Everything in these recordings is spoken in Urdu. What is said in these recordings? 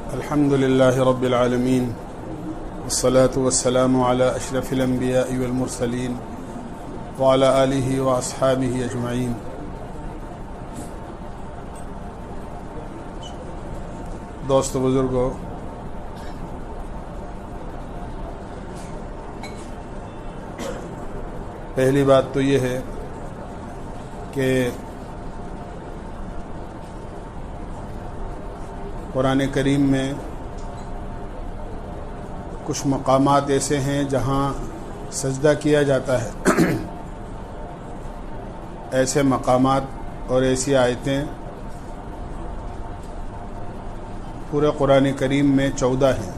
الحمد لله رب العالمين والصلاة والسلام على أشرف الأنبياء والمرسلين وعلى آله وأصحابه أجمعين. دوست بزرگوں، پہلی بات تو یہ ہے کہ قرآن کریم میں کچھ مقامات ایسے ہیں جہاں سجدہ کیا جاتا ہے. ایسے مقامات اور ایسی آیتیں پورے قرآن کریم میں 14 ہیں.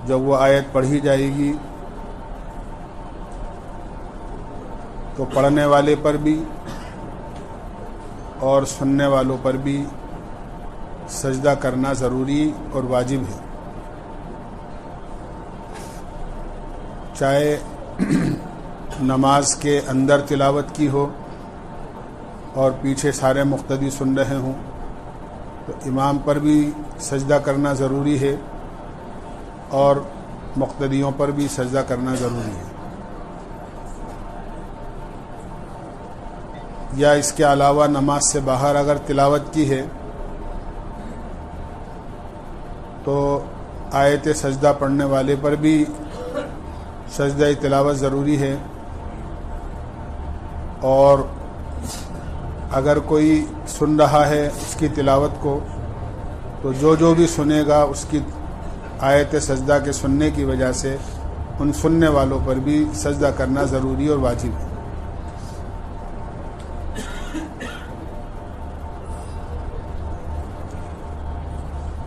جب وہ آیت پڑھی جائے گی تو پڑھنے والے پر بھی اور سننے والوں پر بھی سجدہ کرنا ضروری اور واجب ہے. چاہے نماز کے اندر تلاوت کی ہو اور پیچھے سارے مقتدی سن رہے ہوں تو امام پر بھی سجدہ کرنا ضروری ہے اور مقتدیوں پر بھی سجدہ کرنا ضروری ہے. یا اس کے علاوہ نماز سے باہر اگر تلاوت کی ہے تو آیت سجدہ پڑھنے والے پر بھی سجدہ تلاوت ضروری ہے. اور اگر کوئی سن رہا ہے اس کی تلاوت کو تو جو بھی سنے گا اس کی آیت سجدہ کے سننے کی وجہ سے ان سننے والوں پر بھی سجدہ کرنا ضروری اور واجب ہے.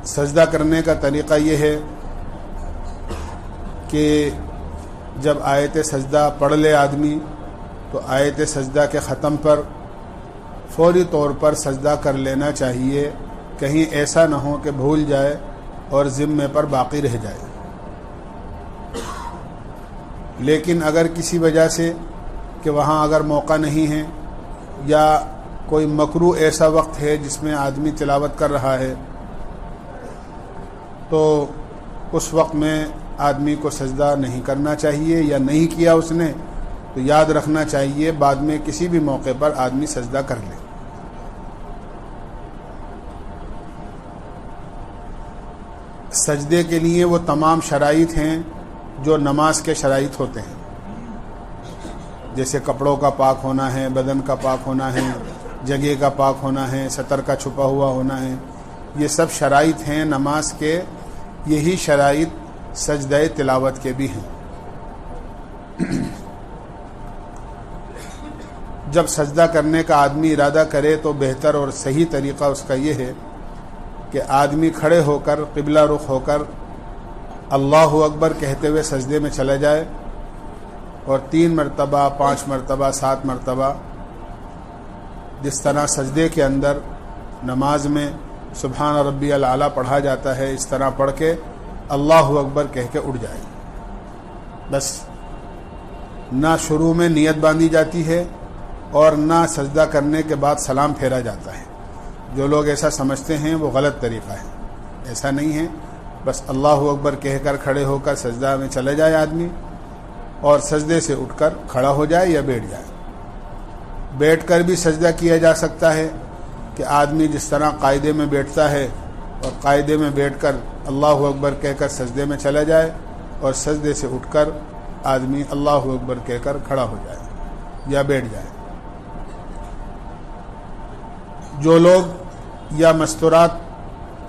سجدہ کرنے کا طریقہ یہ ہے کہ جب آیت سجدہ پڑھ لے آدمی تو آیت سجدہ کے ختم پر فوری طور پر سجدہ کر لینا چاہیے، کہیں ایسا نہ ہو کہ بھول جائے اور ذمے پر باقی رہ جائے. لیکن اگر کسی وجہ سے کہ وہاں اگر موقع نہیں ہے یا کوئی مکروہ ایسا وقت ہے جس میں آدمی تلاوت کر رہا ہے تو اس وقت میں آدمی کو سجدہ نہیں کرنا چاہیے، یا نہیں کیا اس نے تو یاد رکھنا چاہیے بعد میں کسی بھی موقع پر آدمی سجدہ کر لے. سجدے کے لیے وہ تمام شرائط ہیں جو نماز کے شرائط ہوتے ہیں، جیسے کپڑوں کا پاک ہونا ہے، بدن کا پاک ہونا ہے، جگہ کا پاک ہونا ہے، سطر کا چھپا ہوا ہونا ہے. یہ سب شرائط ہیں نماز کے. یہی شرائط سجدہ تلاوت کے بھی ہیں. جب سجدہ کرنے کا آدمی ارادہ کرے تو بہتر اور صحیح طریقہ اس کا یہ ہے کہ آدمی کھڑے ہو کر قبلہ رخ ہو کر اللہ اکبر کہتے ہوئے سجدے میں چلا جائے اور 3 مرتبہ 5 مرتبہ 7 مرتبہ جس طرح سجدے کے اندر نماز میں سبحان ربی الاعلیٰ پڑھا جاتا ہے اس طرح پڑھ کے اللہ اکبر کہہ کے اٹھ جائے. بس نہ شروع میں نیت باندھی جاتی ہے اور نہ سجدہ کرنے کے بعد سلام پھیرا جاتا ہے. جو لوگ ایسا سمجھتے ہیں وہ غلط طریقہ ہے. ایسا نہیں ہے. بس اللہ اکبر کہہ کر کھڑے ہو کر سجدہ میں چلے جائے آدمی اور سجدے سے اٹھ کر کھڑا ہو جائے یا بیٹھ جائے. بیٹھ کر بھی سجدہ کیا جا سکتا ہے کہ آدمی جس طرح قاعدے میں بیٹھتا ہے اور قاعدے میں بیٹھ کر اللہ اکبر کہہ کر سجدے میں چلا جائے اور سجدے سے اٹھ کر آدمی اللہ اکبر کہہ کر کھڑا ہو جائے یا بیٹھ جائے. جو لوگ یا مستورات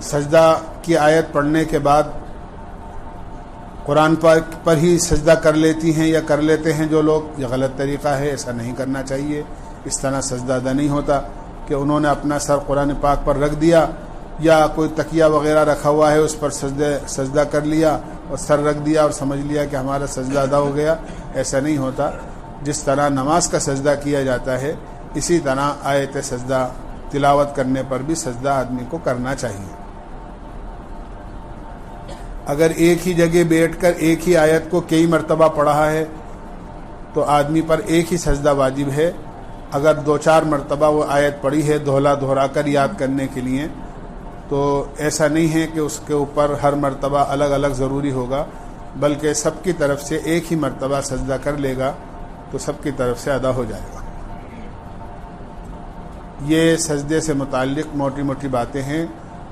سجدہ کی آیت پڑھنے کے بعد قرآن پر ہی سجدہ کر لیتی ہیں یا کر لیتے ہیں جو لوگ، یہ غلط طریقہ ہے. ایسا نہیں کرنا چاہیے. اس طرح سجدہ ادا نہیں ہوتا کہ انہوں نے اپنا سر قرآن پاک پر رکھ دیا یا کوئی تکیہ وغیرہ رکھا ہوا ہے اس پر سجدہ کر لیا اور سر رکھ دیا اور سمجھ لیا کہ ہمارا سجدہ ادا ہو گیا. ایسا نہیں ہوتا. جس طرح نماز کا سجدہ کیا جاتا ہے اسی طرح آیت سجدہ تلاوت کرنے پر بھی سجدہ آدمی کو کرنا چاہیے. اگر ایک ہی جگہ بیٹھ کر ایک ہی آیت کو کئی مرتبہ پڑھا ہے تو آدمی پر ایک ہی سجدہ واجب ہے. اگر 2-4 مرتبہ وہ آیت پڑھی ہے دہرا کر یاد کرنے کے لیے تو ایسا نہیں ہے کہ اس کے اوپر ہر مرتبہ الگ الگ ضروری ہوگا، بلکہ سب کی طرف سے ایک ہی مرتبہ سجدہ کر لے گا تو سب کی طرف سے ادا ہو جائے گا۔ یہ سجدے سے متعلق موٹی موٹی باتیں ہیں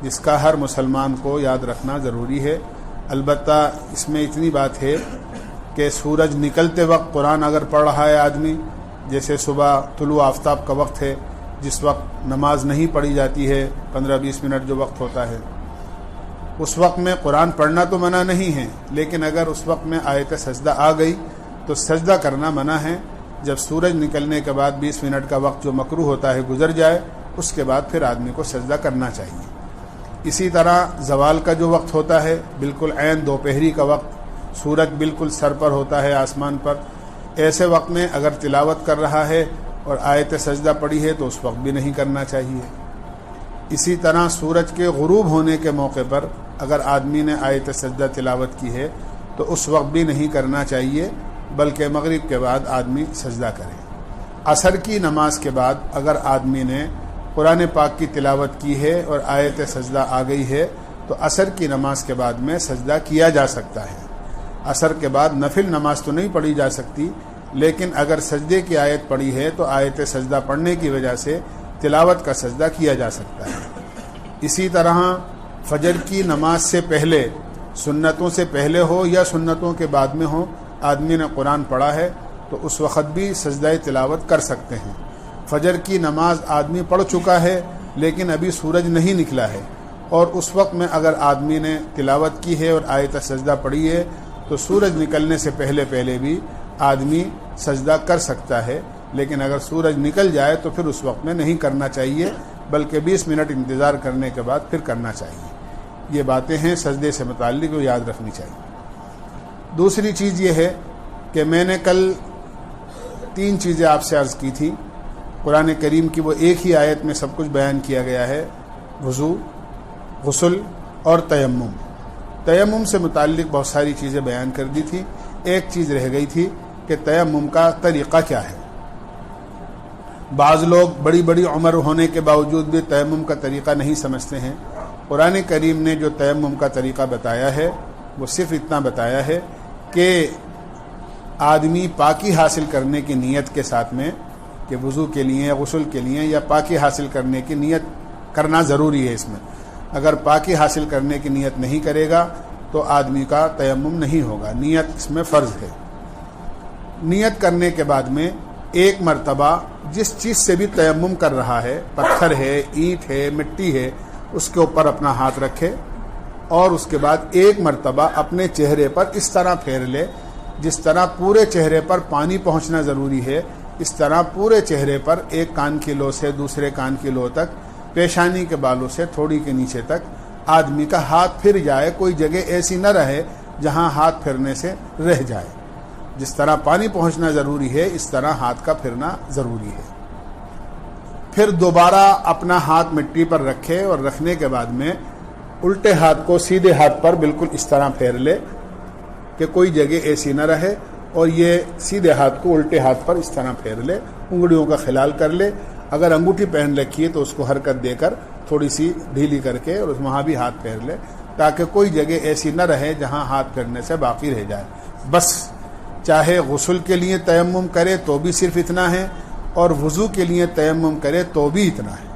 جس کا ہر مسلمان کو یاد رکھنا ضروری ہے۔ البتہ اس میں اتنی بات ہے کہ سورج نکلتے وقت قرآن اگر پڑھ رہا ہے آدمی، جیسے صبح طلوع آفتاب کا وقت ہے جس وقت نماز نہیں پڑھی جاتی ہے، 15-20 منٹ جو وقت ہوتا ہے، اس وقت میں قرآن پڑھنا تو منع نہیں ہے، لیکن اگر اس وقت میں آیت سجدہ آ گئی تو سجدہ کرنا منع ہے۔ جب سورج نکلنے کے بعد 20 منٹ کا وقت جو مکروہ ہوتا ہے گزر جائے، اس کے بعد پھر آدمی کو سجدہ کرنا چاہیے۔ اسی طرح زوال کا جو وقت ہوتا ہے، بالکل عین دوپہری کا وقت، سورج بالکل سر پر ہوتا ہے آسمان پر، ایسے وقت میں اگر تلاوت کر رہا ہے اور آیت سجدہ پڑھی ہے تو اس وقت بھی نہیں کرنا چاہیے۔ اسی طرح سورج کے غروب ہونے کے موقع پر اگر آدمی نے آیت سجدہ تلاوت کی ہے تو اس وقت بھی نہیں کرنا چاہیے، بلکہ مغرب کے بعد آدمی سجدہ کرے۔ عصر کی نماز کے بعد اگر آدمی نے قرآن پاک کی تلاوت کی ہے اور آیت سجدہ آ گئی ہے تو عصر کی نماز کے بعد میں سجدہ کیا جا سکتا ہے۔ عصر کے بعد نفل نماز تو نہیں پڑھی جا سکتی، لیکن اگر سجدے کی آیت پڑھی ہے تو آیت سجدہ پڑھنے کی وجہ سے تلاوت کا سجدہ کیا جا سکتا ہے۔ اسی طرح فجر کی نماز سے پہلے، سنتوں سے پہلے ہو یا سنتوں کے بعد میں ہو، آدمی نے قرآن پڑھا ہے تو اس وقت بھی سجدہ تلاوت کر سکتے ہیں۔ فجر کی نماز آدمی پڑھ چکا ہے لیکن ابھی سورج نہیں نکلا ہے، اور اس وقت میں اگر آدمی نے تلاوت کی ہے اور آیت سجدہ پڑھی ہے تو سورج نکلنے سے پہلے بھی آدمی سجدہ کر سکتا ہے، لیکن اگر سورج نکل جائے تو پھر اس وقت میں نہیں کرنا چاہیے، بلکہ 20 منٹ انتظار کرنے کے بعد پھر کرنا چاہیے۔ یہ باتیں ہیں سجدے سے متعلق جو یاد رکھنی چاہیے۔ دوسری چیز یہ ہے کہ میں نے کل 3 چیزیں آپ سے عرض کی تھی۔ قرآن کریم کی وہ ایک ہی آیت میں سب کچھ بیان کیا گیا ہے، وضو، غسل اور تیمم۔ تیمم سے متعلق بہت ساری چیزیں بیان کر دی تھی۔ ایک چیز رہ گئی تھی کہ تیمم کا طریقہ کیا ہے۔ بعض لوگ بڑی بڑی عمر ہونے کے باوجود بھی تیمم کا طریقہ نہیں سمجھتے ہیں۔ قرآن کریم نے جو تیمم کا طریقہ بتایا ہے وہ صرف اتنا بتایا ہے کہ آدمی پاکی حاصل کرنے کی نیت کے ساتھ میں، کہ وضو کے لیے، غسل کے لیے یا پاکی حاصل کرنے کی نیت کرنا ضروری ہے۔ اس میں اگر پاکی حاصل کرنے کی نیت نہیں کرے گا تو آدمی کا تیمم نہیں ہوگا، نیت اس میں فرض ہے۔ نیت کرنے کے بعد میں ایک مرتبہ جس چیز سے بھی تیمم کر رہا ہے، پتھر ہے، اینٹ ہے، مٹی ہے، اس کے اوپر اپنا ہاتھ رکھے اور اس کے بعد ایک مرتبہ اپنے چہرے پر اس طرح پھیر لے، جس طرح پورے چہرے پر پانی پہنچنا ضروری ہے، اس طرح پورے چہرے پر ایک کان کی لو سے دوسرے کان کی لو تک، پیشانی کے بالوں سے تھوڑی کے نیچے تک آدمی کا ہاتھ پھر جائے، کوئی جگہ ایسی نہ رہے جہاں ہاتھ پھرنے سے رہ جائے۔ جس طرح پانی پہنچنا ضروری ہے اس طرح ہاتھ کا پھرنا ضروری ہے۔ پھر دوبارہ اپنا ہاتھ مٹی پر رکھے اور رکھنے کے بعد میں الٹے ہاتھ کو سیدھے ہاتھ پر بالکل اس طرح پھیر لے کہ کوئی جگہ ایسی نہ رہے، اور یہ سیدھے ہاتھ کو الٹے ہاتھ پر اس طرح پھیر لے، انگلیوں کا خلال کر لے۔ اگر انگوٹھی پہن رکھی ہے تو اس کو حرکت دے کر تھوڑی سی ڈھیلی کر کے اور وہاں بھی ہاتھ پھیر لے، تاکہ کوئی جگہ ایسی نہ رہے جہاں ہاتھ پھیرنے سے باقی رہ جائے۔ بس چاہے غسل کے لیے تیمم کرے تو بھی صرف اتنا ہے، اور وضو کے لیے تیمم کرے تو بھی اتنا ہے۔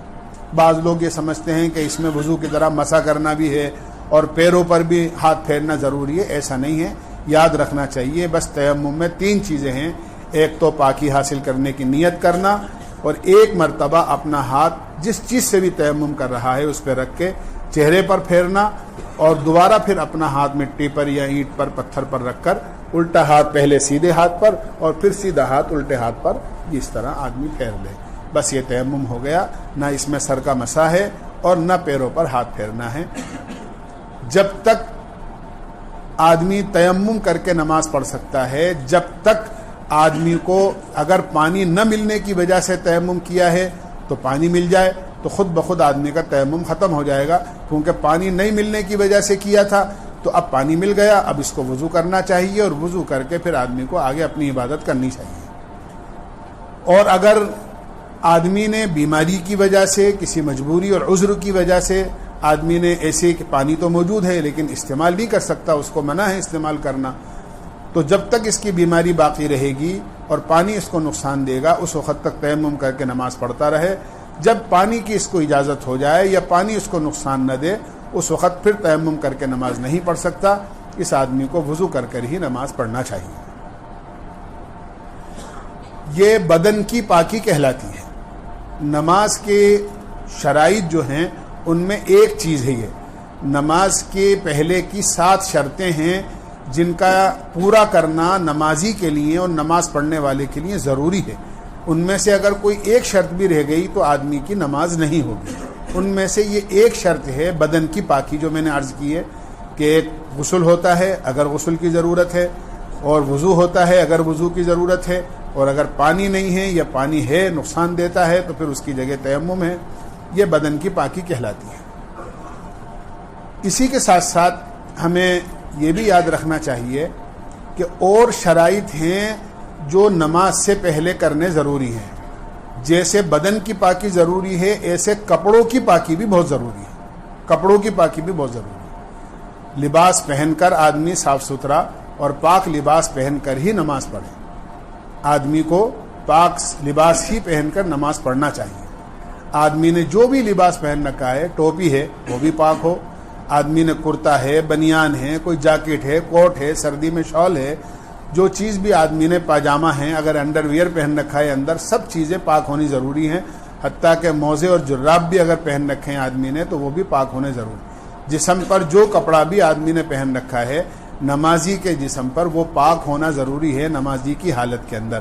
بعض لوگ یہ سمجھتے ہیں کہ اس میں وضو کی طرح مسح کرنا بھی ہے اور پیروں پر بھی ہاتھ پھیرنا ضروری ہے، ایسا نہیں ہے۔ یاد رکھنا چاہیے بس تیمم میں 3 چیزیں ہیں، ایک تو پاکی حاصل کرنے کی نیت کرنا، اور ایک مرتبہ اپنا ہاتھ جس چیز سے بھی تیمم کر رہا ہے اس پہ رکھ کے چہرے پر پھیرنا، اور دوبارہ پھر اپنا ہاتھ مٹی پر یا اینٹ پر پتھر پر رکھ کر الٹا ہاتھ پہلے سیدھے ہاتھ پر اور پھر سیدھا ہاتھ الٹے ہاتھ پر اس طرح آدمی پھیر لے۔ بس یہ تیمم ہو گیا، نہ اس میں سر کا مسح ہے اور نہ پیروں پر ہاتھ پھیرنا ہے۔ جب تک آدمی تیمم کر کے نماز پڑھ سکتا ہے، جب تک آدمی کو اگر پانی نہ ملنے کی وجہ سے تیمم کیا ہے تو پانی مل جائے تو خود بخود آدمی کا تیمم ختم ہو جائے گا، کیونکہ پانی نہیں ملنے کی وجہ سے کیا تھا تو اب پانی مل گیا، اب اس کو وضو کرنا چاہیے اور وضو کر کے پھر آدمی کو آگے اپنی عبادت کرنی چاہیے۔ اور اگر آدمی نے بیماری کی وجہ سے، کسی مجبوری اور عذر کی وجہ سے آدمی نے ایسے کہ پانی تو موجود ہے لیکن استعمال نہیں کر سکتا، اس کو منع ہے استعمال کرنا، تو جب تک اس کی بیماری باقی رہے گی اور پانی اس کو نقصان دے گا اس وقت تک تیمم کر کے نماز پڑھتا رہے۔ جب پانی کی اس کو اجازت ہو جائے یا پانی اس کو نقصان نہ دے اس وقت پھر تیمم کر کے نماز نہیں پڑھ سکتا۔ اس آدمی کو وضو کر کر ہی نماز پڑھنا چاہیے۔ یہ بدن کی پاکی کہلاتی ہے۔ نماز کے شرائط جو ہیں ان میں ایک چیز ہے، یہ نماز کے پہلے کی 7 شرطیں ہیں جن کا پورا کرنا نمازی کے لیے اور نماز پڑھنے والے کے لیے ضروری ہے۔ ان میں سے اگر کوئی ایک شرط بھی رہ گئی تو آدمی کی نماز نہیں ہوگی۔ ان میں سے یہ ایک شرط ہے بدن کی پاکی، جو میں نے عرض کی ہے کہ ایک غسل ہوتا ہے اگر غسل کی ضرورت ہے، اور وضو ہوتا ہے اگر وضو کی ضرورت ہے، اور اگر پانی نہیں ہے یا پانی ہے نقصان دیتا ہے تو پھر اس کی جگہ تیمم ہے۔ یہ بدن کی پاکی کہلاتی ہے۔ اسی کے ساتھ ساتھ ہمیں یہ بھی یاد رکھنا چاہیے کہ اور شرائط ہیں جو نماز سے پہلے کرنے ضروری ہیں۔ جیسے بدن کی پاکی ضروری ہے ایسے کپڑوں کی پاکی بھی بہت ضروری ہے۔ کپڑوں کی پاکی بھی بہت ضروری ہے۔ لباس پہن کر آدمی صاف ستھرا اور پاک لباس پہن کر ہی نماز پڑھے۔ آدمی کو پاک لباس ہی پہن کر نماز پڑھنا چاہیے۔ آدمی نے جو بھی لباس پہن رکھا ہے، ٹوپی ہے وہ بھی پاک ہو، آدمی نے کرتا ہے، بنیان ہے، کوئی جاکٹ ہے، کوٹ ہے، سردی میں شال ہے، جو چیز بھی آدمی نے پاجامہ ہیں، اگر انڈر ویئر پہن رکھا ہے اندر، سب چیزیں پاک ہونی ضروری ہیں۔ حتیٰ کہ موزے اور جراب بھی اگر پہن رکھے ہیں آدمی نے تو وہ بھی پاک ہونے ضروری۔ جسم پر جو کپڑا بھی آدمی نے پہن رکھا ہے نمازی کے جسم پر وہ پاک ہونا ضروری ہے نمازی کی حالت کے اندر،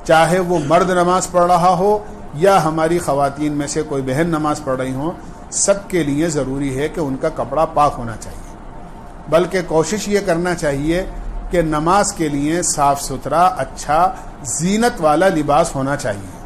چاہے وہ مرد نماز پڑھ رہا ہو یا ہماری خواتین میں سے کوئی بہن نماز پڑھ رہی ہوں، سب کے لیے ضروری ہے کہ ان کا کپڑا پاک ہونا چاہیے۔ بلکہ کوشش یہ کرنا چاہیے کہ نماز کے لیے صاف ستھرا اچھا زینت والا لباس ہونا چاہیے۔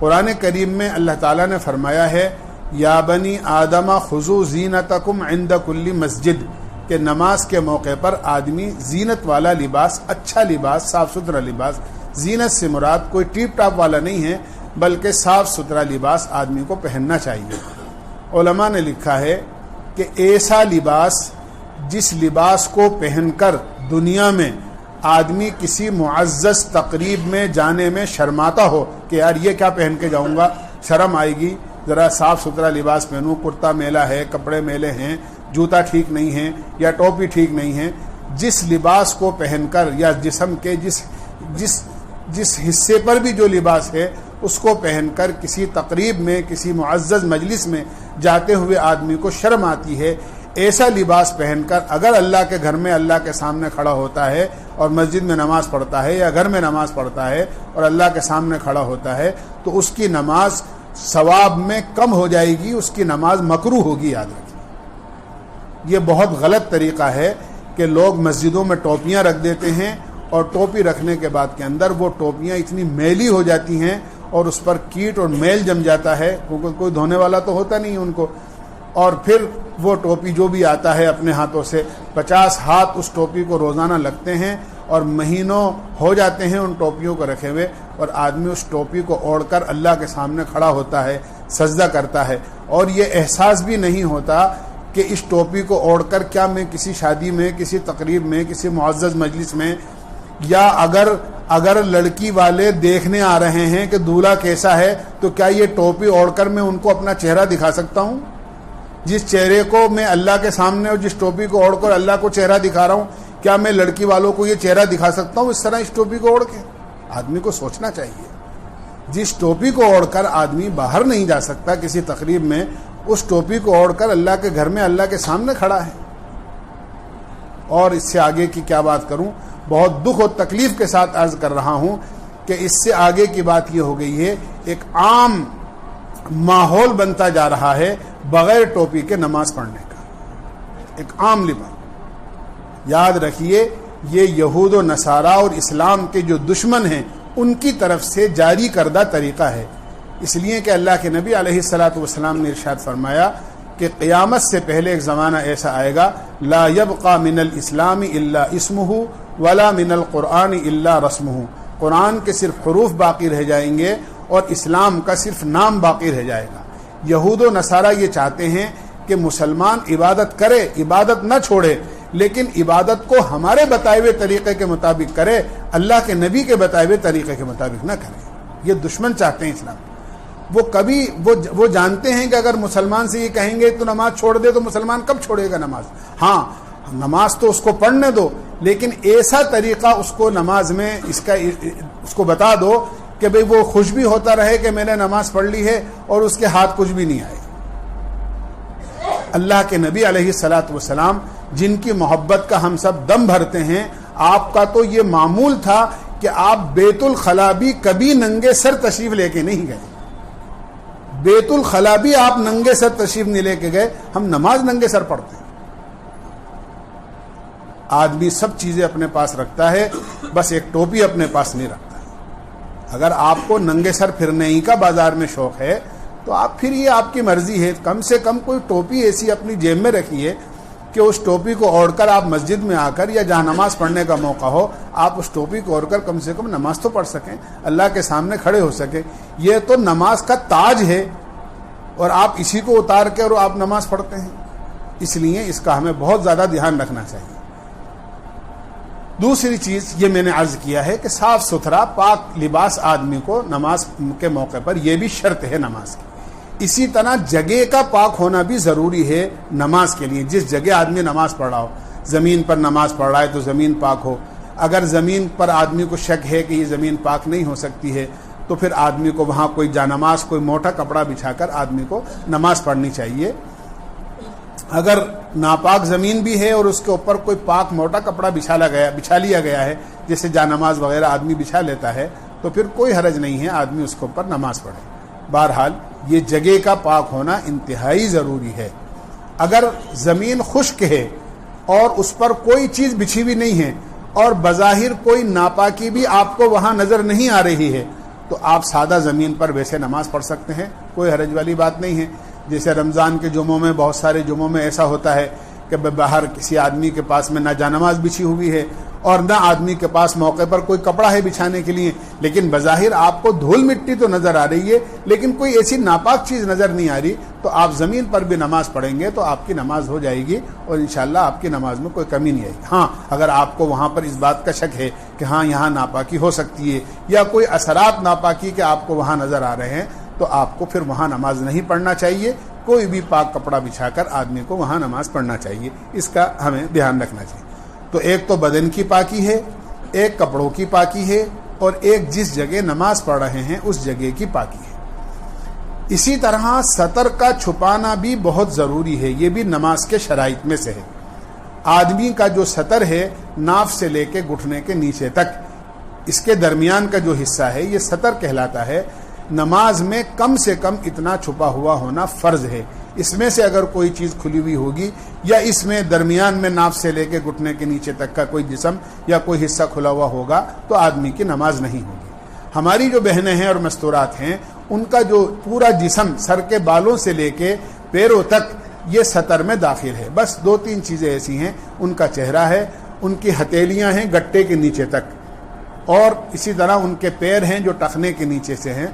قرآن کریم میں اللہ تعالیٰ نے فرمایا ہے یا بنی آدم خذوا زینتکم عند کل مسجد، کہ نماز کے موقع پر آدمی زینت والا لباس، اچھا لباس، صاف ستھرا لباس، زینت سے مراد کوئی ٹیپ ٹاپ والا نہیں ہے بلکہ صاف ستھرا لباس آدمی کو پہننا چاہیے۔ علماء نے لکھا ہے کہ ایسا لباس جس لباس کو پہن کر دنیا میں آدمی کسی معزز تقریب میں جانے میں شرماتا ہو کہ یار یہ کیا پہن کے جاؤں گا، شرم آئے گی، ذرا صاف ستھرا لباس پہنوں، کرتا میلا ہے، کپڑے میلے ہیں، جوتا ٹھیک نہیں ہے یا ٹوپی ٹھیک نہیں ہے، جس لباس کو پہن کر یا جسم کے جس حصے پر بھی جو لباس ہے اس کو پہن کر کسی تقریب میں کسی معزز مجلس میں جاتے ہوئے آدمی کو شرم آتی ہے، ایسا لباس پہن کر اگر اللہ کے گھر میں اللہ کے سامنے کھڑا ہوتا ہے اور مسجد میں نماز پڑھتا ہے یا گھر میں نماز پڑھتا ہے اور اللہ کے سامنے کھڑا ہوتا ہے تو اس کی نماز ثواب میں کم ہو جائے گی، اس کی نماز مکروہ ہوگی۔ یاد رکھیے یہ بہت غلط طریقہ ہے کہ لوگ مسجدوں میں ٹوپیاں رکھ دیتے ہیں اور ٹوپی رکھنے کے بعد کے اندر وہ ٹوپیاں اتنی میلی ہو جاتی ہیں اور اس پر کیٹ اور میل جم جاتا ہے کیونکہ کوئی دھونے والا تو ہوتا نہیں ان کو، اور پھر وہ ٹوپی جو بھی آتا ہے اپنے ہاتھوں سے 50 ہاتھ اس ٹوپی کو روزانہ لگتے ہیں اور مہینوں ہو جاتے ہیں ان ٹوپیوں کو رکھے ہوئے، اور آدمی اس ٹوپی کو اوڑھ کر اللہ کے سامنے کھڑا ہوتا ہے، سجدہ کرتا ہے، اور یہ احساس بھی نہیں ہوتا کہ اس ٹوپی کو اوڑھ کر کیا میں کسی شادی میں، کسی تقریب میں، کسی معزز مجلس میں، یا اگر لڑکی والے دیکھنے آ رہے ہیں کہ دولہا کیسا ہے تو کیا یہ ٹوپی اوڑھ کر میں ان کو اپنا چہرہ دکھا سکتا ہوں؟ جس چہرے کو میں اللہ کے سامنے اور جس ٹوپی کو اوڑھ کر اللہ کو چہرہ دکھا رہا ہوں، کیا میں لڑکی والوں کو یہ چہرہ دکھا سکتا ہوں اس طرح اس ٹوپی کو اوڑھ کے؟ آدمی کو سوچنا چاہیے۔ جس ٹوپی کو اوڑھ کر آدمی باہر نہیں جا سکتا کسی تقریب میں، اس ٹوپی کو اوڑھ کر اللہ کے گھر میں اللہ کے سامنے کھڑا ہے۔ اور اس سے آگے کی کیا بات کروں، بہت دکھ اور تکلیف کے ساتھ عرض کر رہا ہوں کہ اس سے آگے کی بات یہ ہو گئی ہے، ایک عام ماحول بنتا جا رہا ہے بغیر ٹوپی کے نماز پڑھنے کا، ایک عام لباس۔ یاد رکھیے یہ یہود و نصارہ اور اسلام کے جو دشمن ہیں ان کی طرف سے جاری کردہ طریقہ ہے، اس لیے کہ اللہ کے نبی علیہ الصلاۃ والسلام نے ارشاد فرمایا کہ قیامت سے پہلے ایک زمانہ ایسا آئے گا لا یبقى من الاسلام الا اسمہ ولا من القرآن الا رسمہ، قرآن کے صرف حروف باقی رہ جائیں گے اور اسلام کا صرف نام باقی رہ جائے گا۔ یہود و نصارہ یہ چاہتے ہیں کہ مسلمان عبادت کرے، عبادت نہ چھوڑے، لیکن عبادت کو ہمارے بتائے ہوئے طریقے کے مطابق کرے، اللہ کے نبی کے بتائے ہوئے طریقے کے مطابق نہ کرے۔ یہ دشمن چاہتے ہیں اسلام۔ وہ جانتے ہیں کہ اگر مسلمان سے یہ کہیں گے تو نماز چھوڑ دے، تو مسلمان کب چھوڑے گا نماز؟ ہاں نماز تو اس کو پڑھنے دو، لیکن ایسا طریقہ اس کو نماز میں اس کو بتا دو کہ بھئی وہ خوش بھی ہوتا رہے کہ میں نے نماز پڑھ لی ہے اور اس کے ہاتھ کچھ بھی نہیں آئے۔ اللہ کے نبی علیہ الصلاۃ والسلام جن کی محبت کا ہم سب دم بھرتے ہیں، آپ کا تو یہ معمول تھا کہ آپ بیت الخلا بھی کبھی ننگے سر تشریف لے کے نہیں گئے۔ بیت الخلا بھی آپ ننگے سر تشریف نہیں لے کے گئے۔ ہم نماز ننگے سر پڑھتے ہیں۔ آدمی سب چیزیں اپنے پاس رکھتا ہے، بس ایک ٹوپی اپنے پاس نہیں رکھتا ہے۔ اگر آپ کو ننگے سر پھرنے ہی کا بازار میں شوق ہے تو آپ پھر یہ آپ کی مرضی ہے، کم سے کم کوئی ٹوپی ایسی اپنی جیب میں رکھیے کہ اس ٹوپی کو اوڑھ کر آپ مسجد میں آ کر یا جہاں نماز پڑھنے کا موقع ہو، آپ اس ٹوپی کو اوڑھ کر کم سے کم نماز تو پڑھ سکیں، اللہ کے سامنے کھڑے ہو سکیں۔ یہ تو نماز کا تاج ہے اور آپ اسی کو اتار کر آپ نماز پڑھتے ہیں۔ اس لیے اس کا ہمیں بہت زیادہ دھیان رکھنا چاہیے۔ دوسری چیز یہ میں نے عرض کیا ہے کہ صاف ستھرا پاک لباس آدمی کو نماز کے موقع پر، یہ بھی شرط ہے نماز کی۔ اسی طرح جگہ کا پاک ہونا بھی ضروری ہے نماز کے لیے۔ جس جگہ آدمی نماز پڑھ رہا ہو، زمین پر نماز پڑھ رہا ہے تو زمین پاک ہو۔ اگر زمین پر آدمی کو شک ہے کہ یہ زمین پاک نہیں ہو سکتی ہے تو پھر آدمی کو وہاں کوئی جانماز، کوئی موٹا کپڑا بچھا کر آدمی کو نماز پڑھنی چاہیے۔ اگر ناپاک زمین بھی ہے اور اس کے اوپر کوئی پاک موٹا کپڑا بچھا لیا گیا ہے، جیسے جانماز وغیرہ آدمی بچھا لیتا ہے، تو پھر کوئی حرج نہیں ہے، آدمی اس کے اوپر نماز پڑھے۔ بہرحال یہ جگہ کا پاک ہونا انتہائی ضروری ہے۔ اگر زمین خشک ہے اور اس پر کوئی چیز بچھی ہوئی نہیں ہے اور بظاہر کوئی ناپاکی بھی آپ کو وہاں نظر نہیں آ رہی ہے تو آپ سادہ زمین پر ویسے نماز پڑھ سکتے ہیں، کوئی حرج والی بات نہیں ہے۔ جیسے رمضان کے جمعوں میں، بہت سارے جمعوں میں ایسا ہوتا ہے کہ باہر کسی آدمی کے پاس میں نہ جانماز بچھی ہوئی ہے اور نہ آدمی کے پاس موقع پر کوئی کپڑا ہے بچھانے کے لیے، لیکن بظاہر آپ کو دھول مٹی تو نظر آ رہی ہے لیکن کوئی ایسی ناپاک چیز نظر نہیں آ رہی، تو آپ زمین پر بھی نماز پڑھیں گے تو آپ کی نماز ہو جائے گی اور انشاءاللہ آپ کی نماز میں کوئی کمی نہیں آئے گی۔ ہاں اگر آپ کو وہاں پر اس بات کا شک ہے کہ ہاں یہاں ناپاکی ہو سکتی ہے یا کوئی اثرات ناپاکی کے آپ کو وہاں نظر آ رہے ہیں تو آپ کو پھر وہاں نماز نہیں پڑھنا چاہیے۔ کوئی بھی پاک کپڑا بچھا کر آدمی کو وہاں نماز پڑھنا چاہیے، اس کا ہمیں دھیان رکھنا چاہیے۔ تو ایک تو بدن کی پاکی ہے، ایک کپڑوں کی پاکی ہے، اور ایک جس جگہ نماز پڑھ رہے ہیں اس جگہ کی پاکی ہے۔ اسی طرح سطر کا چھپانا بھی بہت ضروری ہے، یہ بھی نماز کے شرائط میں سے ہے۔ آدمی کا جو سطر ہے ناف سے لے کے گھٹنے کے نیچے تک، اس کے درمیان کا جو حصہ ہے یہ سطر کہلاتا ہے۔ نماز میں کم سے کم اتنا چھپا ہوا ہونا فرض ہے۔ اس میں سے اگر کوئی چیز کھلی ہوئی ہوگی یا اس میں درمیان میں ناف سے لے کے گھٹنے کے نیچے تک کا کوئی جسم یا کوئی حصہ کھلا ہوا ہوگا تو آدمی کی نماز نہیں ہوگی۔ ہماری جو بہنیں ہیں اور مستورات ہیں ان کا جو پورا جسم سر کے بالوں سے لے کے پیروں تک یہ سطر میں داخل ہے۔ بس دو تین چیزیں ایسی ہیں، ان کا چہرہ ہے، ان کی ہتھیلیاں ہیں گٹے کے نیچے تک، اور اسی طرح ان کے پیر ہیں جو ٹخنے کے نیچے سے ہیں،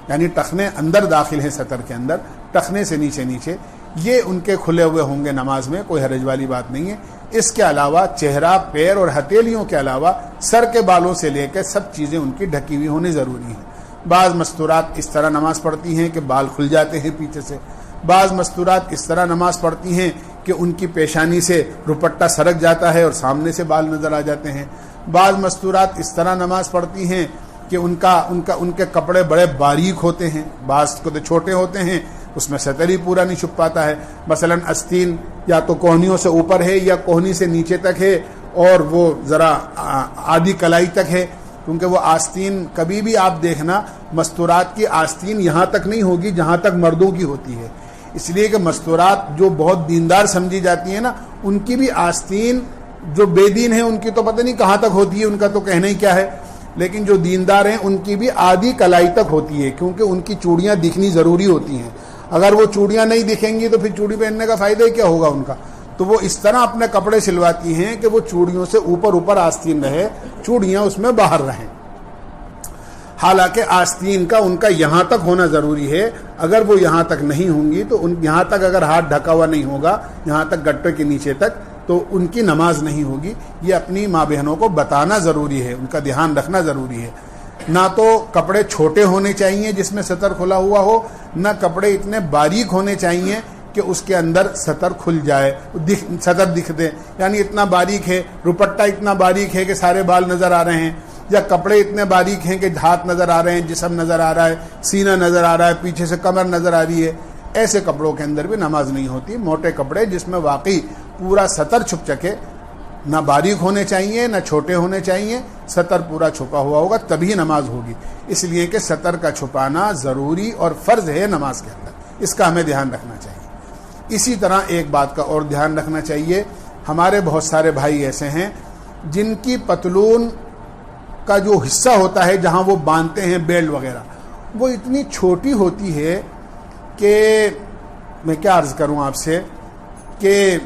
یعنی ٹخنے اندر داخل ہیں سطر کے اندر، ٹخنے سے نیچے یہ ان کے کھلے ہوئے ہوں گے نماز میں، کوئی حرج والی بات نہیں ہے۔ اس کے علاوہ چہرہ، پیر اور ہتھیلیوں کے علاوہ سر کے بالوں سے لے کے سب چیزیں ان کی ڈھکی ہوئی ہونی ضروری ہیں۔ بعض مستورات اس طرح نماز پڑھتی ہیں کہ بال کھل جاتے ہیں پیچھے سے، بعض مستورات اس طرح نماز پڑھتی ہیں کہ ان کی پیشانی سے دوپٹہ سرک جاتا ہے اور سامنے سے بال نظر آ جاتے ہیں، بعض مستورات اس طرح نماز پڑھتی ہیں کہ ان کے کپڑے بڑے باریک ہوتے ہیں، بعض کو تو چھوٹے ہوتے ہیں، اس میں سطر ہی پورا نہیں چھپ پاتا ہے۔ مثلا آستین یا تو کوہنیوں سے اوپر ہے یا کوہنی سے نیچے تک ہے اور وہ ذرا آدھی کلائی تک ہے، کیونکہ وہ آستین کبھی بھی آپ دیکھنا مستورات کی آستین یہاں تک نہیں ہوگی جہاں تک مردوں کی ہوتی ہے، اس لیے کہ مستورات جو بہت دیندار سمجھی جاتی ہیں نا، ان کی بھی آستین، جو بے دین ہیں ان کی تو پتہ نہیں کہاں تک ہوتی ہے، ان کا تو کہنا ہی کیا ہے، لیکن جو دیندار ہیں ان کی بھی آدھی کلائی تک ہوتی ہے، کیونکہ ان کی چوڑیاں دکھنی ضروری ہوتی ہیں۔ اگر وہ چوڑیاں نہیں دکھیں گی تو پھر چوڑی پہننے کا فائدہ ہی کیا ہوگا ان کا؟ تو وہ اس طرح اپنے کپڑے سلواتی ہیں کہ وہ چوڑیوں سے اوپر آستین رہے، چوڑیاں اس میں باہر رہیں۔ حالانکہ آستین کا ان کا یہاں تک ہونا ضروری ہے. اگر وہ یہاں تک نہیں ہوں گی تو یہاں تک اگر ہاتھ ڈھکا ہوا نہیں ہوگا, یہاں تک گٹے کے نیچے تک, تو ان کی نماز نہیں ہوگی. یہ اپنی ماں بہنوں کو بتانا ضروری ہے, ان کا دھیان رکھنا ضروری ہے. نہ تو کپڑے چھوٹے ہونے چاہیے جس میں سطر کھلا ہوا ہو, نہ کپڑے اتنے باریک ہونے چاہیے کہ اس کے اندر سطر کھل جائے, سطر دکھ دے. یعنی اتنا باریک ہے, دوپٹہ اتنا باریک ہے کہ سارے بال نظر آ رہے ہیں, یا کپڑے اتنے باریک ہیں کہ ہاتھ نظر آ رہے ہیں, جسم نظر آ رہا ہے, سینہ نظر آ رہا ہے, پیچھے سے کمر نظر آ رہی ہے. ایسے کپڑوں کے اندر بھی نماز نہیں ہوتی. موٹے کپڑے جس میں واقعی پورا سطر چھپ سکے, نہ باریک ہونے چاہیے نہ چھوٹے ہونے چاہیے, سطر پورا چھپا ہوا ہوگا تبھی نماز ہوگی. اس لیے کہ سطر کا چھپانا ضروری اور فرض ہے نماز کے اندر, اس کا ہمیں دھیان رکھنا چاہیے. اسی طرح ایک بات کا اور دھیان رکھنا چاہیے, ہمارے بہت سارے بھائی ایسے ہیں جن کی پتلون کا جو حصہ ہوتا ہے جہاں وہ باندھتے ہیں بیلٹ وغیرہ, وہ اتنی چھوٹی ہوتی ہے کہ میں کیا عرض کروں آپ سے, کہ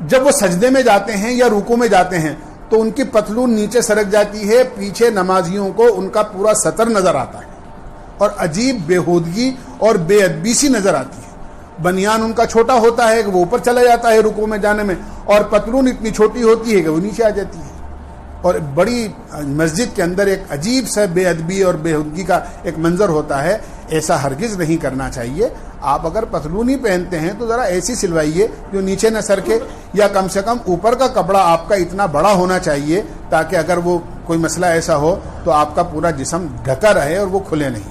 جب وہ سجدے میں جاتے ہیں یا رکوع میں جاتے ہیں تو ان کی پتلون نیچے سرک جاتی ہے, پیچھے نمازیوں کو ان کا پورا سطر نظر آتا ہے اور عجیب بےہودگی اور بے ادبی سی نظر آتی ہے. بنیان ان کا چھوٹا ہوتا ہے کہ وہ اوپر چلا جاتا ہے رکوع میں جانے میں, اور پتلون اتنی چھوٹی ہوتی ہے کہ وہ نیچے آ جاتی ہے. اور بڑی مسجد کے اندر ایک عجیب سا بے ادبی اور بےہودگی کا ایک منظر ہوتا ہے. ایسا ہرگز نہیں کرنا چاہیے. آپ اگر پتلونی پہنتے ہیں تو ذرا ایسی سلوائیے جو نیچے نہ سرکے, یا کم سے کم اوپر کا کپڑا آپ کا اتنا بڑا ہونا چاہیے تاکہ اگر وہ کوئی مسئلہ ایسا ہو تو آپ کا پورا جسم ڈھکا رہے اور وہ کھلے نہیں,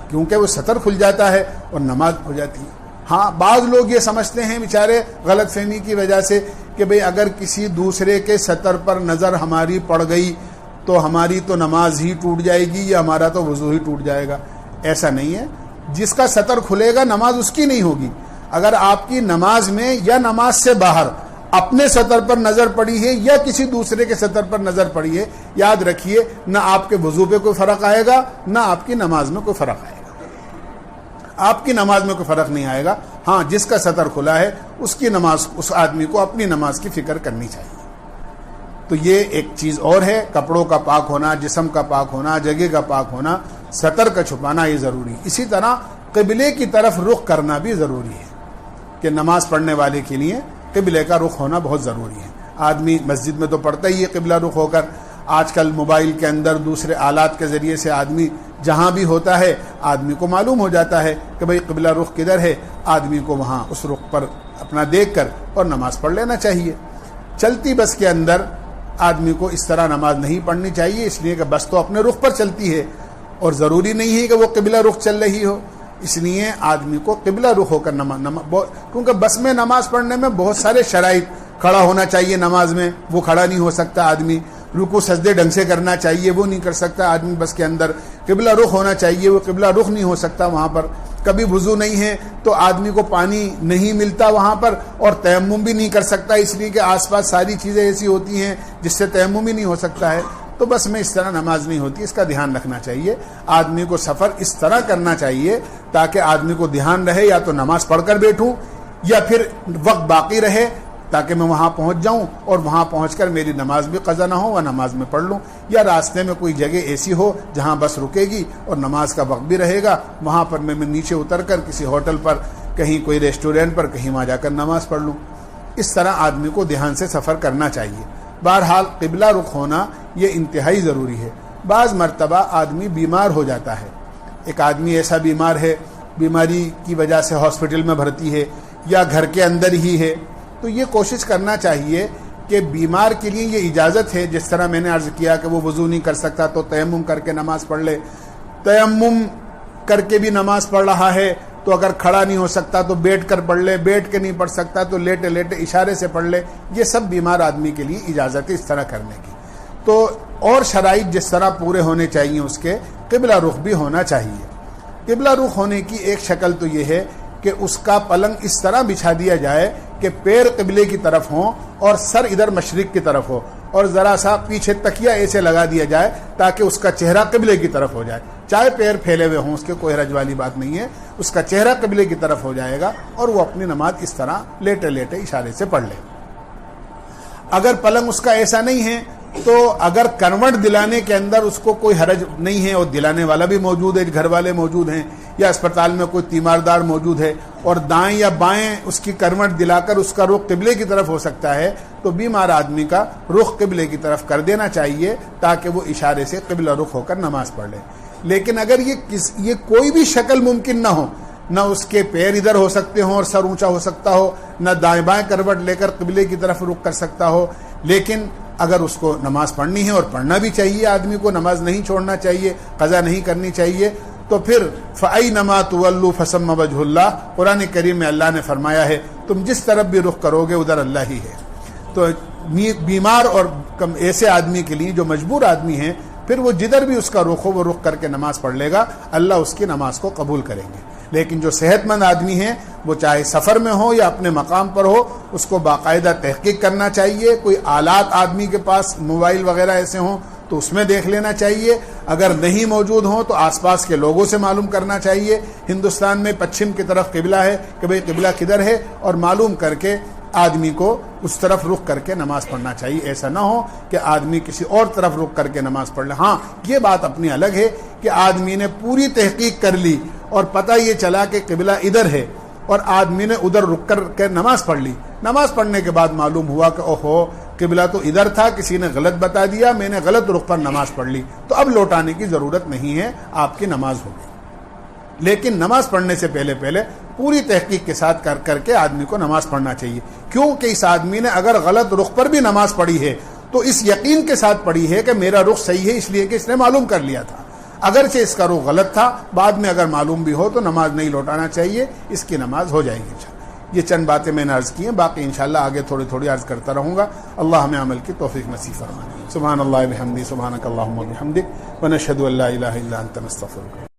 کیونکہ وہ سطر کھل جاتا ہے اور نماز ہو جاتی ہے. ہاں, بعض لوگ یہ سمجھتے ہیں بیچارے غلط فہمی کی وجہ سے کہ بھئی اگر کسی دوسرے کے سطر پر نظر ہماری پڑ گئی تو ہماری تو نماز ہی ٹوٹ جائے گی یا ہمارا تو وضو ہی ٹوٹ جائے گا. ایسا نہیں ہے. جس کا سطر کھلے گا نماز اس کی نہیں ہوگی. اگر آپ کی نماز میں یا نماز سے باہر اپنے سطر پر نظر پڑی ہے یا کسی دوسرے کے سطر پر نظر پڑی ہے, یاد رکھیے نہ آپ کے وضو پہ کوئی فرق آئے گا نہ آپ کی نماز میں کوئی فرق آئے گا. آپ کی نماز میں کوئی فرق نہیں آئے گا. ہاں, جس کا سطر کھلا ہے اس کی نماز, اس آدمی کو اپنی نماز کی فکر کرنی چاہیے. تو یہ ایک چیز اور ہے, کپڑوں کا پاک ہونا, جسم کا پاک ہونا, جگہ کا پاک ہونا, سطر کا چھپانا یہ ضروری. اسی طرح قبلے کی طرف رخ کرنا بھی ضروری ہے کہ نماز پڑھنے والے کے لیے قبلے کا رخ ہونا بہت ضروری ہے. آدمی مسجد میں تو پڑھتا ہی ہے قبلہ رخ ہو کر. آج کل موبائل کے اندر دوسرے آلات کے ذریعے سے آدمی جہاں بھی ہوتا ہے آدمی کو معلوم ہو جاتا ہے کہ بھئی قبلہ رخ کدھر ہے. آدمی کو وہاں اس رخ پر اپنا دیکھ کر اور نماز پڑھ لینا چاہیے. چلتی بس کے اندر آدمی کو اس طرح نماز نہیں پڑھنی چاہیے, اس لیے کہ بس تو اپنے رخ پر چلتی ہے اور ضروری نہیں ہے کہ وہ قبلہ رخ چل رہی ہو. اس لیے آدمی کو قبلہ رخ ہو کر کیونکہ بس میں نماز پڑھنے میں بہت سارے شرائط, کھڑا ہونا چاہیے نماز میں, وہ کھڑا نہیں ہو سکتا آدمی. رکوع سجدے ڈھنگ سے کرنا چاہیے, وہ نہیں کر سکتا آدمی بس کے اندر. قبلہ رخ ہونا چاہیے, وہ قبلہ رخ نہیں ہو سکتا وہاں پر. کبھی وضو نہیں ہے تو آدمی کو پانی نہیں ملتا وہاں پر, اور تیمم بھی نہیں کر سکتا اس لیے کہ آس پاس ساری چیزیں ایسی ہوتی ہیں جس سے تیمم ہی نہیں ہو سکتا ہے. تو بس میں اس طرح نماز نہیں ہوتی. اس کا دھیان رکھنا چاہیے. آدمی کو سفر اس طرح کرنا چاہیے تاکہ آدمی کو دھیان رہے, یا تو نماز پڑھ کر بیٹھوں یا پھر وقت باقی رہے تاکہ میں وہاں پہنچ جاؤں اور وہاں پہنچ کر میری نماز بھی قضا نہ ہو اور نماز میں پڑھ لوں. یا راستے میں کوئی جگہ ایسی ہو جہاں بس رکے گی اور نماز کا وقت بھی رہے گا, وہاں پر میں نیچے اتر کر کسی ہوٹل پر, کہیں کوئی ریسٹورینٹ پر, کہیں وہاں جا کر نماز پڑھ لوں. اس طرح آدمی کو دھیان سے سفر کرنا چاہیے. بہرحال قبلہ رخ ہونا یہ انتہائی ضروری ہے. بعض مرتبہ آدمی بیمار ہو جاتا ہے. ایک آدمی ایسا بیمار ہے, بیماری کی وجہ سے ہاسپٹل میں بھرتی ہے یا گھر کے اندر ہی ہے, تو یہ کوشش کرنا چاہیے کہ بیمار کے لیے یہ اجازت ہے. جس طرح میں نے عرض کیا کہ وہ وضو نہیں کر سکتا تو تیمم کر کے نماز پڑھ لے. تیمم کر کے بھی نماز پڑھ رہا ہے تو اگر کھڑا نہیں ہو سکتا تو بیٹھ کر پڑھ لے, بیٹھ کے نہیں پڑھ سکتا تو لیٹے لیٹے اشارے سے پڑھ لے. یہ سب بیمار آدمی کے لیے اجازت ہے اس طرح کرنے کی. تو اور شرائط جس طرح پورے ہونے چاہیے اس کے, قبلہ رخ بھی ہونا چاہیے. قبلہ رخ ہونے کی ایک شکل تو یہ ہے کہ اس کا پلنگ اس طرح بچھا دیا جائے کہ پیر قبلے کی طرف ہوں اور سر ادھر مشرق کی طرف ہو, اور ذرا سا پیچھے تکیہ ایسے لگا دیا جائے تاکہ اس کا چہرہ قبلے کی طرف ہو جائے. چاہے پیر پھیلے ہوئے ہوں, اس کے کوئی حرج والی بات نہیں ہے, اس کا چہرہ قبلے کی طرف ہو جائے گا اور وہ اپنی نماز اس طرح لیٹے لیٹے اشارے سے پڑھ لے. اگر پلنگ اس کا ایسا نہیں ہے تو اگر کروٹ دلانے کے اندر اس کو کوئی حرج نہیں ہے اور دلانے والا بھی موجود ہے، گھر والے موجود ہیں، یا اسپتال میں کوئی تیماردار موجود ہے اور دائیں یا بائیں اس کی کروٹ دلا کر اس کا رخ قبلے کی طرف ہو سکتا ہے، تو بیمار آدمی کا رخ قبلے کی طرف کر دینا چاہیے تاکہ وہ اشارے سے قبلہ رخ ہو کر نماز پڑھ لے۔ لیکن اگر یہ کوئی بھی شکل ممکن نہ ہو، نہ اس کے پیر ادھر ہو سکتے ہوں اور سر اونچا ہو سکتا ہو، نہ دائیں بائیں کروٹ لے کر قبلے کی طرف رخ کر سکتا ہو، لیکن اگر اس کو نماز پڑھنی ہے اور پڑھنا بھی چاہیے، آدمی کو نماز نہیں چھوڑنا چاہیے، قضا نہیں کرنی چاہیے، تو پھر فَأَيْنَمَا تُوَلُّوا فَثَمَّ وَجْهُ اللَّهِ، قرآن کریم میں اللہ نے فرمایا ہے تم جس طرف بھی رخ کرو گے ادھر اللہ ہی ہے۔ تو بیمار اور ایسے آدمی کے لیے جو مجبور آدمی ہیں، پھر وہ جدھر بھی اس کا رخ ہو وہ رخ کر کے نماز پڑھ لے گا، اللہ اس کی نماز کو قبول کریں گے۔ لیکن جو صحت مند آدمی ہیں وہ چاہے سفر میں ہو یا اپنے مقام پر ہو، اس کو باقاعدہ تحقیق کرنا چاہیے۔ کوئی آلات آدمی کے پاس موبائل وغیرہ ایسے ہوں تو اس میں دیکھ لینا چاہیے، اگر نہیں موجود ہوں تو آس پاس کے لوگوں سے معلوم کرنا چاہیے۔ ہندوستان میں پچھم کی طرف قبلہ ہے کہ بھئی قبلہ کدھر ہے، اور معلوم کر کے آدمی کو اس طرف رخ کر کے نماز پڑھنا چاہیے۔ ایسا نہ ہو کہ آدمی کسی اور طرف رخ کر کے نماز پڑھ لے۔ ہاں یہ بات اپنی الگ ہے کہ آدمی نے پوری تحقیق کر لی اور پتہ یہ چلا کہ قبلہ ادھر ہے اور آدمی نے ادھر رک کر کے نماز پڑھ لی، نماز پڑھنے کے بعد معلوم ہوا کہ اوہو قبلہ تو ادھر تھا، کسی نے غلط بتا دیا، میں نے غلط رخ پر نماز پڑھ لی، تو اب لوٹانے کی ضرورت نہیں ہے، آپ کی نماز ہوگی۔ لیکن نماز پڑھنے سے پہلے پوری تحقیق کے ساتھ کر کے آدمی کو نماز پڑھنا چاہیے، کیونکہ اس آدمی نے اگر غلط رخ پر بھی نماز پڑھی ہے تو اس یقین کے ساتھ پڑھی ہے کہ میرا رخ صحیح ہے، اس لیے کہ اس نے معلوم کر لیا تھا۔ اگرچہ اس کا رخ غلط تھا، بعد میں اگر معلوم بھی ہو تو نماز نہیں لوٹانا چاہیے، اس کی نماز ہو جائے گی۔ یہ چند باتیں میں نے عرض کی ہیں، باقی انشاءاللہ آگے تھوڑی عرض کرتا رہوں گا۔ اللہ ہمیں عمل کی توفیق نصیب فرمائے۔ سبحان اللہ بحمدہ، سبحانک اللہم وبحمدک، ونشہد ان لا الہ الا انت نستغفرک۔